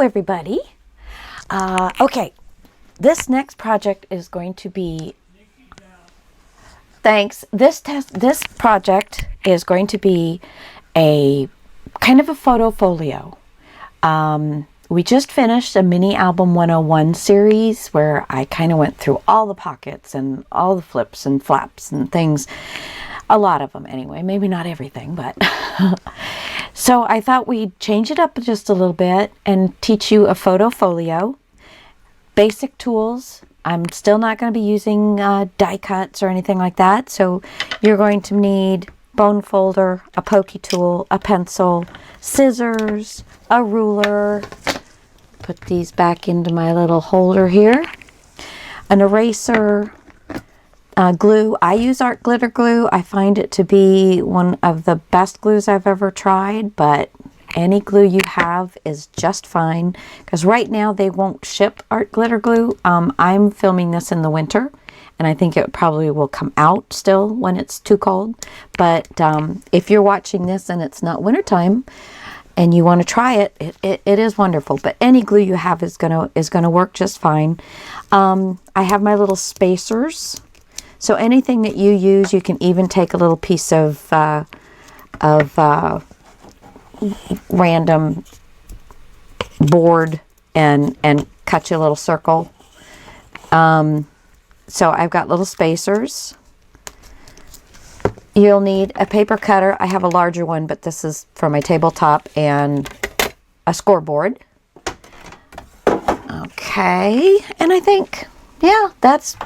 everybody. Okay, this next project is going to be, thanks, this project is going to be a kind of a photo folio. We just finished a mini album 101 series where I kind of went through all the pockets and all the flips and flaps and things. A lot of them anyway, maybe not everything, but so I thought we'd change it up just a little bit and teach you a photo folio, basic tools. I'm still not going to be using die cuts or anything like that, so you're going to need bone folder, a pokey tool, a pencil, scissors, a ruler. Put these back into my little holder here. An eraser, glue. I use art glitter glue. I find it to be one of the best glues I've ever tried, but any glue you have is just fine, because right now they won't ship art glitter glue. I'm filming this in the winter, and I think it probably will come out still when it's too cold. But if you're watching this and it's not wintertime and you want to try it, it is wonderful. But any glue you have is gonna work just fine. I have my little spacers. So anything that you use, you can even take a little piece of random board and cut you a little circle. So I've got little spacers. You'll need a paper cutter. I have a larger one, but this is for my tabletop, and a scoreboard. Okay, and I think, yeah, that's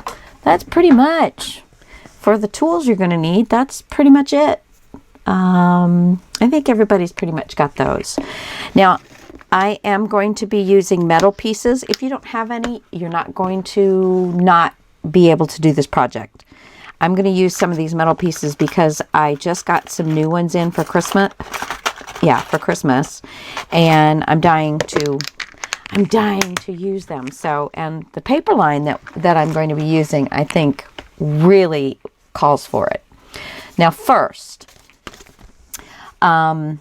pretty much for the tools you're going to need. That's pretty much it. I think everybody's pretty much got those. Now, I am going to be using metal pieces. If you don't have any, you're not going to not be able to do this project. I'm going to use some of these metal pieces because I just got some new ones in for Christmas. Yeah, for Christmas. And I'm dying to use them. So, and the paper line that I'm going to be using, I think, really calls for it. Now, first, Prima.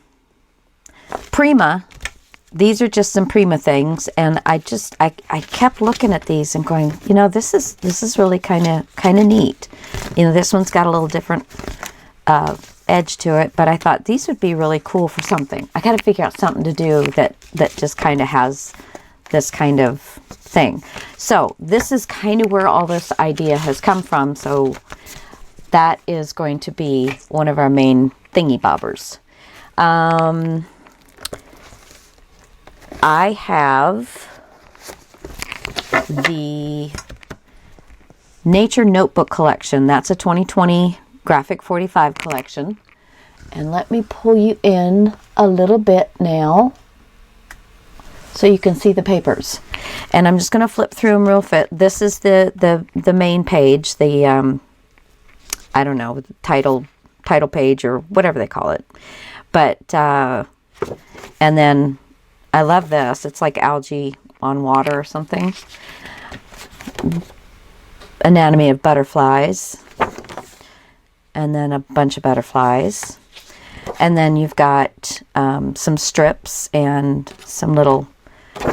These are just some Prima things, and I kept looking at these and going, you know, this is really kind of neat. You know, this one's got a little different edge to it, but I thought these would be really cool for something. I got to figure out something to do that just kind of has this kind of thing. So this is kind of where all this idea has come from. So that is going to be one of our main thingy bobbers. I have the Nature Notebook collection. That's a 2020 Graphic 45 collection. And let me pull you in a little bit now so you can see the papers. And I'm just going to flip through them real fast. This is the main page, the I don't know, title page or whatever they call it. But and then I love this. It's like algae on water or something. Anatomy of butterflies. And then a bunch of butterflies. And then you've got some strips and some little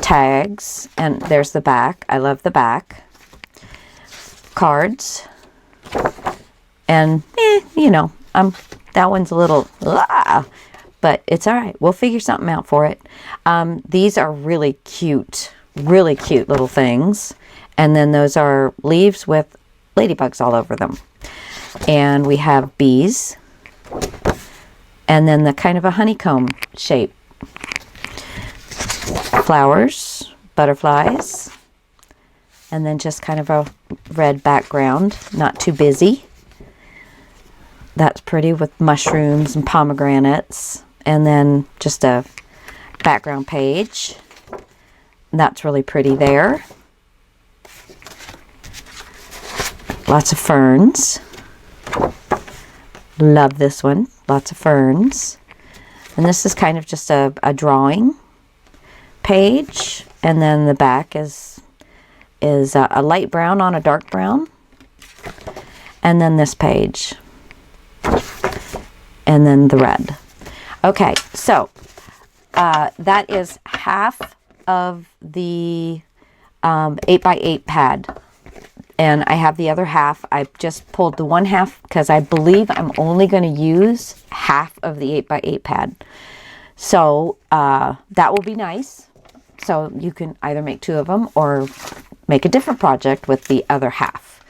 tags. And there's the back. I love the back. Cards. And, you know, that one's a little... but it's all right. We'll figure something out for it. These are really cute little things. And then those are leaves with ladybugs all over them. And we have bees. And then the kind of a honeycomb shape. Flowers, butterflies. And then just kind of a red background. Not too busy. That's pretty, with mushrooms and pomegranates. And then just a background page. That's really pretty there. Lots of ferns. Love this one. Lots of ferns. And this is kind of just a drawing page. And then the back is a light brown on a dark brown. And then this page. And then the red. Okay, so that is half of the 8x8 pad, and I have the other half. I just pulled the one half because I believe I'm only going to use half of the 8x8 pad. So that will be nice. So you can either make two of them or make a different project with the other half.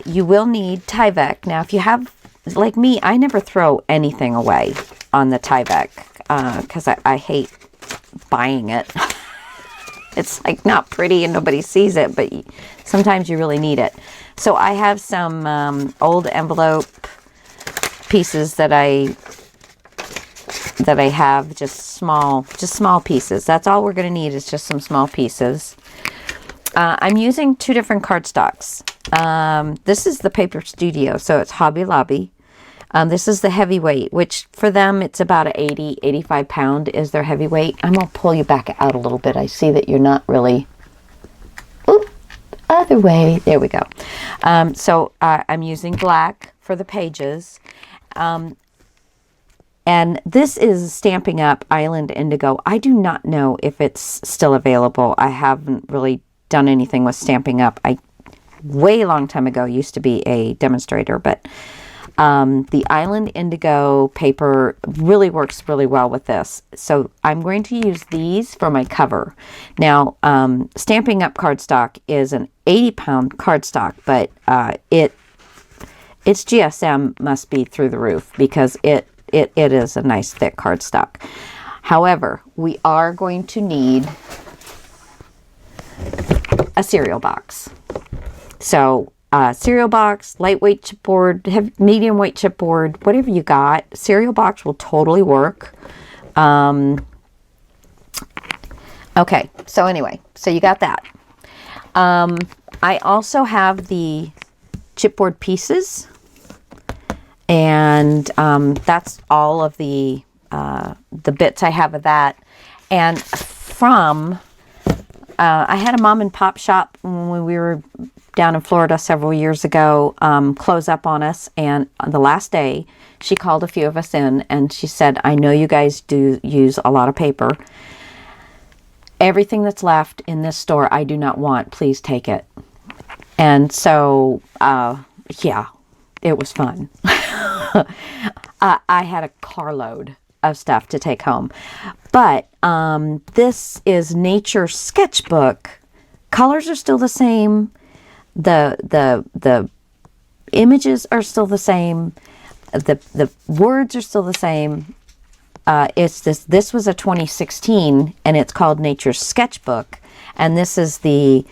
You will need Tyvek. Now, if you have, like me, I never throw anything away on the Tyvek because I hate buying it. It's like not pretty and nobody sees it, but sometimes you really need it. So I have some old envelope pieces that I have, just small pieces. That's all we're going to need is just some small pieces. I'm using two different cardstocks. This is the Paper Studio, so it's Hobby Lobby. This is the heavyweight, which for them, it's about a 85 pound is their heavyweight. I'm going to pull you back out a little bit. I see that you're not really... Oop, other way. There we go. So I'm using black for the pages. And this is Stamping Up Island Indigo. I do not know if it's still available. I haven't really done anything with Stamping Up. I, way long time ago, used to be a demonstrator, but... the Island Indigo paper really works really well with this. So I'm going to use these for my cover. Now, Stamping Up cardstock is an 80-pound cardstock, but its GSM must be through the roof because it is a nice thick cardstock. However, we are going to need a cereal box. So cereal box, lightweight chipboard, medium weight chipboard, whatever you got. Cereal box will totally work. Okay, so anyway, so you got that. I also have the chipboard pieces, and that's all of the bits I have of that. And from I had a mom and pop shop when we were down in Florida several years ago close up on us, and on the last day she called a few of us in and she said, I know you guys do use a lot of paper. Everything that's left in this store I do not want. Please take it. And so yeah, it was fun. I had a carload of stuff to take home. But this is Nature Sketchbook. Colors are still the same. The images are still the same. The words are still the same. It's this was a 2016 and it's called Nature Sketchbook, and this is the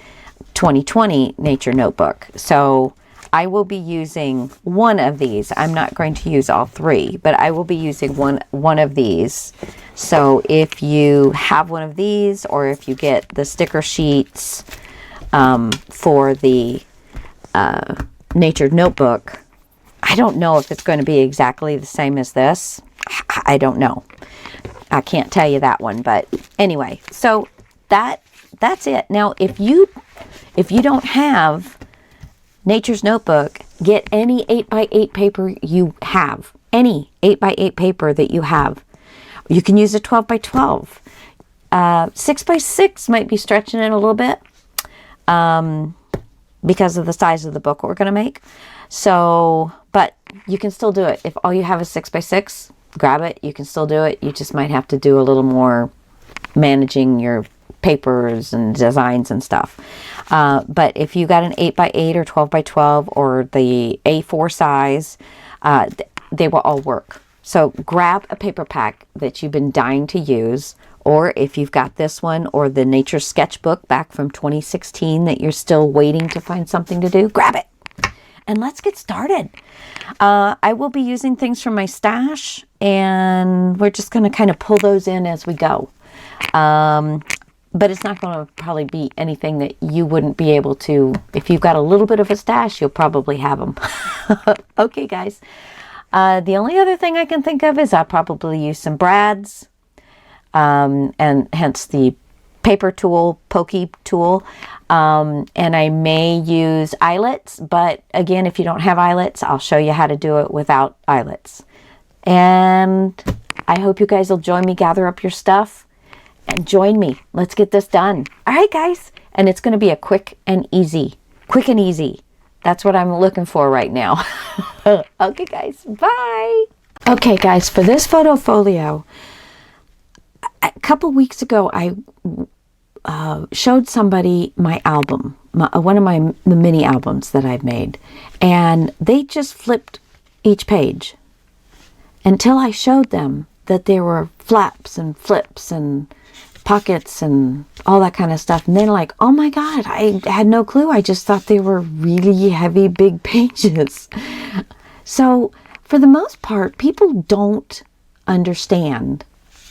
2020 Nature Notebook. So I will be using one of these. I'm not going to use all three, but I will be using one of these. So if you have one of these, or if you get the sticker sheets for the Nature Notebook, I don't know if it's going to be exactly the same as this. I don't know. I can't tell you that one, but anyway, so that's it. Now, if you don't have Nature's Notebook, get any 8x8 paper you have. Any 8x8 paper that you have. You can use a 12x12. 6x6 might be stretching it a little bit because of the size of the book we're going to make. So, but you can still do it. If all you have is 6x6, grab it. You can still do it. You just might have to do a little more managing your papers and designs and stuff. But if you got an 8x8 or 12x12 or the A4 size, they will all work. So grab a paper pack that you've been dying to use, or if you've got this one or the Nature Sketchbook back from 2016 that you're still waiting to find something to do, grab it. And let's get started. I will be using things from my stash, and we're just going to kind of pull those in as we go. But it's not going to probably be anything that you wouldn't be able to. If you've got a little bit of a stash, you'll probably have them. Okay, guys. The only other thing I can think of is I'll probably use some brads, and hence the paper tool, pokey tool. And I may use eyelets, but again, if you don't have eyelets, I'll show you how to do it without eyelets. And I hope you guys will join me, gather up your stuff, and join me. Let's get this done. All right, guys. And it's going to be a quick and easy. Quick and easy. That's what I'm looking for right now. Okay, guys. Bye. Okay, guys. For this photo folio, a couple weeks ago, I showed somebody my album, one of the mini albums that I've made, and they just flipped each page until I showed them that there were flaps and flips and pockets and all that kind of stuff, and they're like, oh my god, I had no clue. I just thought they were really heavy big pages. So for the most part, people don't understand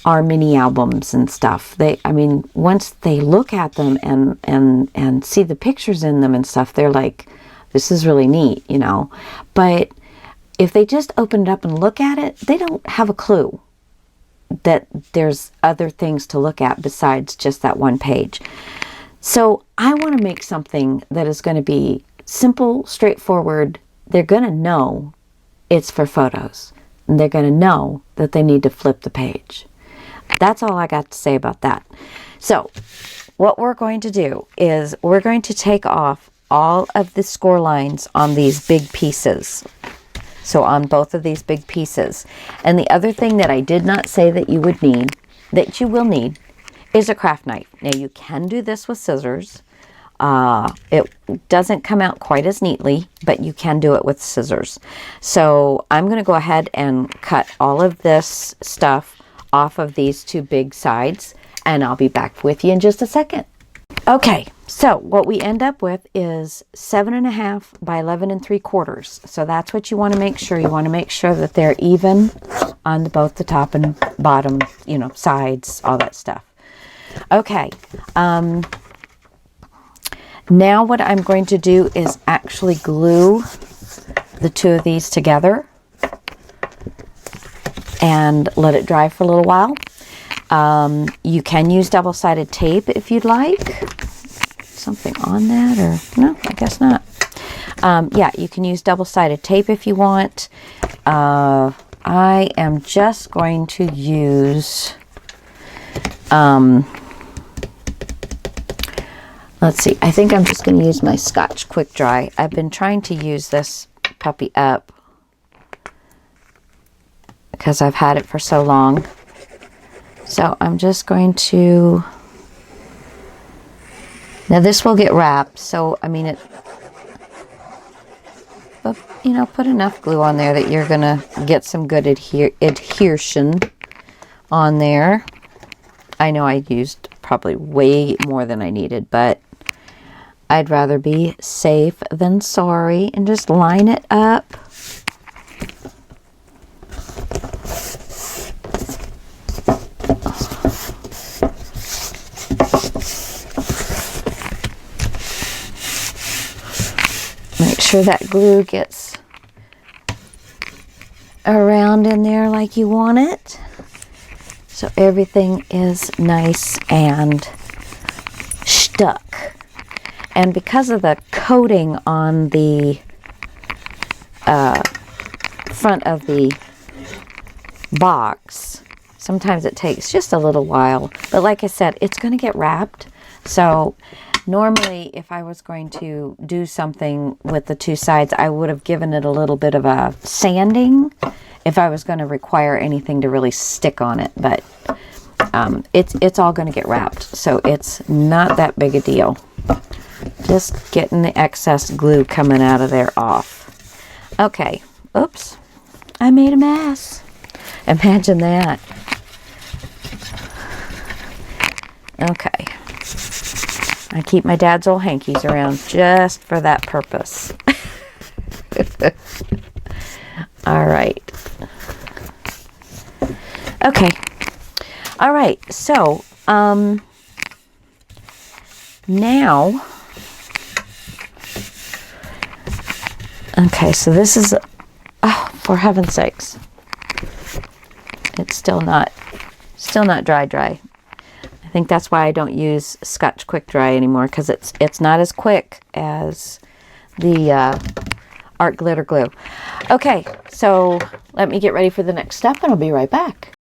our mini albums and stuff. Once they look at them and see the pictures in them and stuff, they're like, this is really neat, you know. But if they just open it up and look at it, they don't have a clue that there's other things to look at besides just that one page. So I want to make something that is going to be simple, straightforward. They're going to know it's for photos, and they're going to know that they need to flip the page. That's all I got to say about that. So what we're going to do is we're going to take off all of the score lines on these big pieces. So on both of these big pieces. And the other thing that I did not say that you would need, that you will need, is a craft knife. Now you can do this with scissors. It doesn't come out quite as neatly, but you can do it with scissors. So I'm going to go ahead and cut all of this stuff off of these two big sides, and I'll be back with you in just a second. Okay, so what we end up with is 7.5 by 11 3/4. So that's what you want to make sure. You want to make sure that they're even on both the top and bottom, you know, sides, all that stuff. Okay, now what I'm going to do is actually glue the two of these together and let it dry for a little while. You can use double-sided tape if you'd like. Something on that, or no, I guess not. Yeah, you can use double-sided tape if you want. I am just going to use, let's see, I think I'm just going to use my Scotch Quick Dry. I've been trying to use this puppy up because I've had it for so long. So I'm just going to, now this will get wrapped, so I mean but, you know, put enough glue on there that you're gonna get some good adhesion on there. I know I used probably way more than I needed, but I'd rather be safe than sorry, and just line it up. Make sure that glue gets around in there like you want it, so everything is nice and stuck. And because of the coating on the front of the box, sometimes it takes just a little while, but like I said, it's going to get wrapped. So normally, if I was going to do something with the two sides, I would have given it a little bit of a sanding if I was going to require anything to really stick on it. But it's all going to get wrapped, so it's not that big a deal. Just getting the excess glue coming out of there off. Okay. Oops. I made a mess. Imagine that. Okay. I keep my dad's old hankies around just for that purpose. All right. Okay. All right. So, now, okay, so this is, oh, for heaven's sakes. It's still not dry. I think that's why I don't use Scotch Quick Dry anymore, because it's not as quick as the art glitter glue. Okay, so let me get ready for the next step and I'll be right back.